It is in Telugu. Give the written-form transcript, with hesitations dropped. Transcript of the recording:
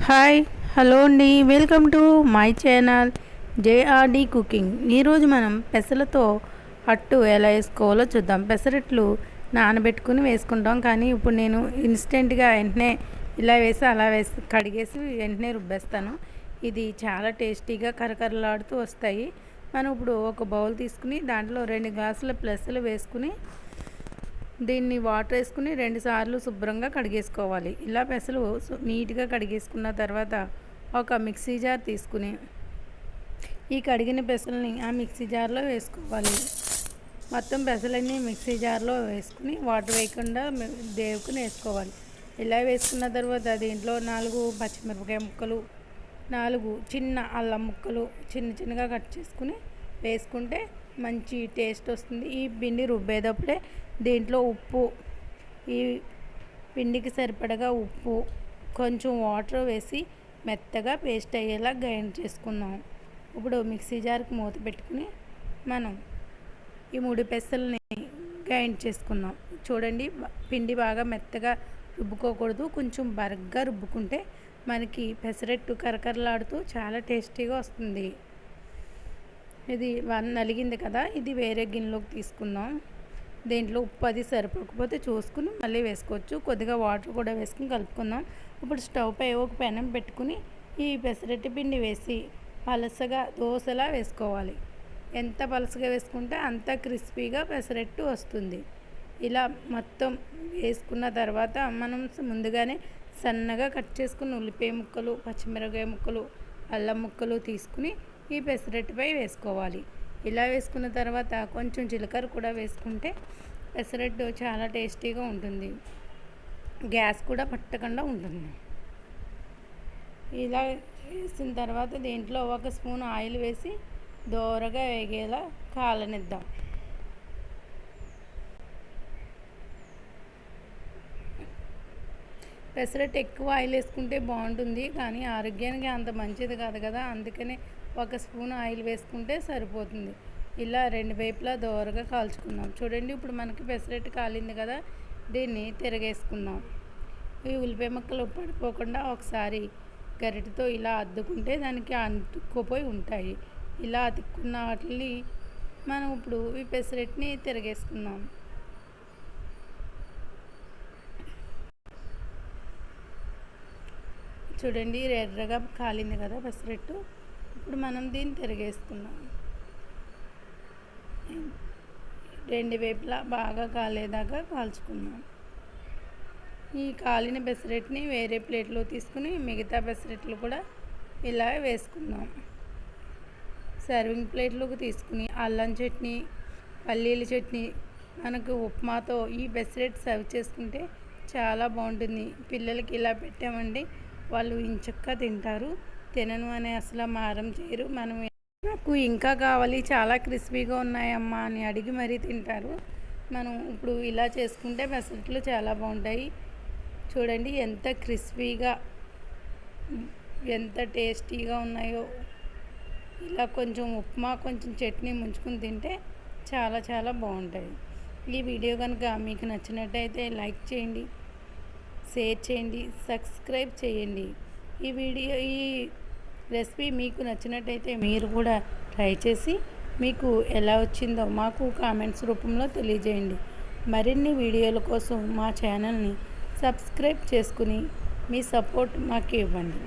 హాయ్ హలో అండి, welcome to my channel JRD cooking. ఈరోజు మనం పెసలతో అట్టు ఎలా వేసుకోవాలో చూద్దాం. పెసరట్లు నానబెట్టుకుని వేసుకుంటాం, కానీ ఇప్పుడు నేను ఇన్స్టెంట్గా వెంటనే ఇలా వేసి అలా వేసి కడిగేసి వెంటనే రుబ్బేస్తాను. ఇది చాలా టేస్టీగా కరకరలాడుతూ వస్తాయి. మనం ఇప్పుడు ఒక బౌల్ తీసుకుని దాంట్లో 2 గ్లాసుల పెసలు వేసుకుని దీన్ని వాటర్ వేసుకుని 2 సార్లు శుభ్రంగా కడిగేసుకోవాలి. ఇలా పెసలు నీట్గా కడిగేసుకున్న తర్వాత ఒక మిక్సీ జార్ తీసుకుని ఈ కడిగిన పెసలని ఆ మిక్సీ జార్లో వేసుకోవాలి. మొత్తం పెసలన్నీ మిక్సీ జార్లో వేసుకుని వాటర్ వేయకుండా దేవుకుని వేసుకోవాలి. ఇలా వేసుకున్న తర్వాత దీంట్లో 4 పచ్చిమిరపకాయ ముక్కలు, 4 చిన్న అల్లం ముక్కలు చిన్నగా కట్ చేసుకుని వేసుకుంటే మంచి టేస్ట్ వస్తుంది. ఈ పిండి రుబ్బేటప్పుడే దీంట్లో ఉప్పు, ఈ పిండికి సరిపడగా ఉప్పు, కొంచెం వాటర్ వేసి మెత్తగా పేస్ట్ అయ్యేలా గ్రైండ్ చేసుకుందాం. ఇప్పుడు మిక్సీ జార్కి మూత పెట్టుకుని మనం ఈ 3 పెసల్ని గ్రైండ్ చేసుకుందాం. చూడండి, పిండి బాగా మెత్తగా రుబ్బుకోకూడదు, కొంచెం బరగ్గా రుబ్బుకుంటే మనకి పెసరట్టు కరకరలాడుతూ చాలా టేస్టీగా వస్తుంది. ఇది నలిగింది కదా, ఇది వేరే గిన్నెలోకి తీసుకుందాం. దీంట్లో ఉప్పు అది సరిపోకపోతే చూసుకుని మళ్ళీ వేసుకోవచ్చు. కొద్దిగా వాటర్ కూడా వేసుకుని కలుపుకుందాం. ఇప్పుడు స్టవ్ పై ఒక పెనం పెట్టుకుని ఈ పెసరట్టు పిండి వేసి పలసగా దోశలా వేసుకోవాలి. ఎంత పలసగా వేసుకుంటే అంత క్రిస్పీగా పెసరట్టు వస్తుంది. ఇలా మొత్తం వేసుకున్న తర్వాత మనం ముందుగానే సన్నగా కట్ చేసుకుని ఉల్లిపాయ ముక్కలు, పచ్చిమిరపకాయ ముక్కలు, అల్లం ముక్కలు తీసుకుని ఈ పెసరట్టుపై వేసుకోవాలి. ఇలా వేసుకున్న తర్వాత కొంచెం జీలకర్ర కూడా వేసుకుంటే పెసరట్టు చాలా టేస్టీగా ఉంటుంది, గ్యాస్ కూడా పట్టకుండా ఉంటుంది. ఇలా వేసిన తర్వాత దీంట్లో 1 స్పూన్ ఆయిల్ వేసి దోరగా వేగేలా కాలనిద్దాం. పెసరట్టు ఎక్కువ ఆయిల్ వేసుకుంటే బాగుంటుంది, కానీ ఆరోగ్యానికి అంత మంచిది కాదు కదా, అందుకనే 1 స్పూన్ ఆయిల్ వేసుకుంటే సరిపోతుంది. ఇలా 2 వైపులా దోరగా కాల్చుకుందాం. చూడండి, ఇప్పుడు మనకి పెసరట్టు కాలింది కదా, దీన్ని తిరగేసుకుందాం. ఈ ఉల్లిపాయ ముక్కలు పడిపోకుండా ఒకసారి గరిటెతో ఇలా అద్దుకుంటే దానికి అతుక్కుపోయి ఉంటాయి. ఇలా అతుక్కున్న వాటిని మనం ఇప్పుడు ఈ పెసరట్టుని తిరగేసుకుందాం. చూడండి, ఎర్రగా కాలింది కదా పెసరట్టు. ఇప్పుడు మనం దీన్ని తిరగేసుకుందాం. 2 వైపులా బాగా కాలేదాకా కాల్చుకుందాం. ఈ కాలిన పెసరట్టుని వేరే ప్లేట్లో తీసుకుని మిగతా పెసరట్లు కూడా ఇలా వేసుకుందాం. సర్వింగ్ ప్లేట్లోకి తీసుకుని అల్లం చట్నీ, పల్లీల చట్నీ, మనకు ఉప్మాతో ఈ పెసరట్టు సర్వ్ చేసుకుంటే చాలా బాగుంటుంది. పిల్లలకి ఇలా పెట్టామండి, వాళ్ళు ఇంచక్కా తింటారు. తినను అని అసలు మారం చేయరు. నాకు ఇంకా కావాలి, చాలా క్రిస్పీగా ఉన్నాయమ్మా అని అడిగి మరీ తింటారు. మనం ఇప్పుడు ఇలా చేసుకుంటే పెసరట్లు చాలా బాగుంటాయి. చూడండి ఎంత క్రిస్పీగా, ఎంత టేస్టీగా ఉన్నాయో. ఇలా కొంచెం ఉప్మా, కొంచెం చట్నీ ముంచుకుని తింటే చాలా చాలా బాగుంటాయి. ఈ వీడియో కనుక మీకు నచ్చినట్టయితే లైక్ చేయండి, షేర్ చేయండి, సబ్స్క్రైబ్ చేయండి. ఈ రెసిపీ మీకు నచ్చినట్టయితే మీరు కూడా ట్రై చేసి మీకు ఎలా వచ్చిందో మాకు కామెంట్స్ రూపంలో తెలియజేయండి. మరిన్ని వీడియోల కోసం మా ఛానల్ని సబ్స్క్రైబ్ చేసుకుని మీ సపోర్ట్ మాకు ఇవ్వండి.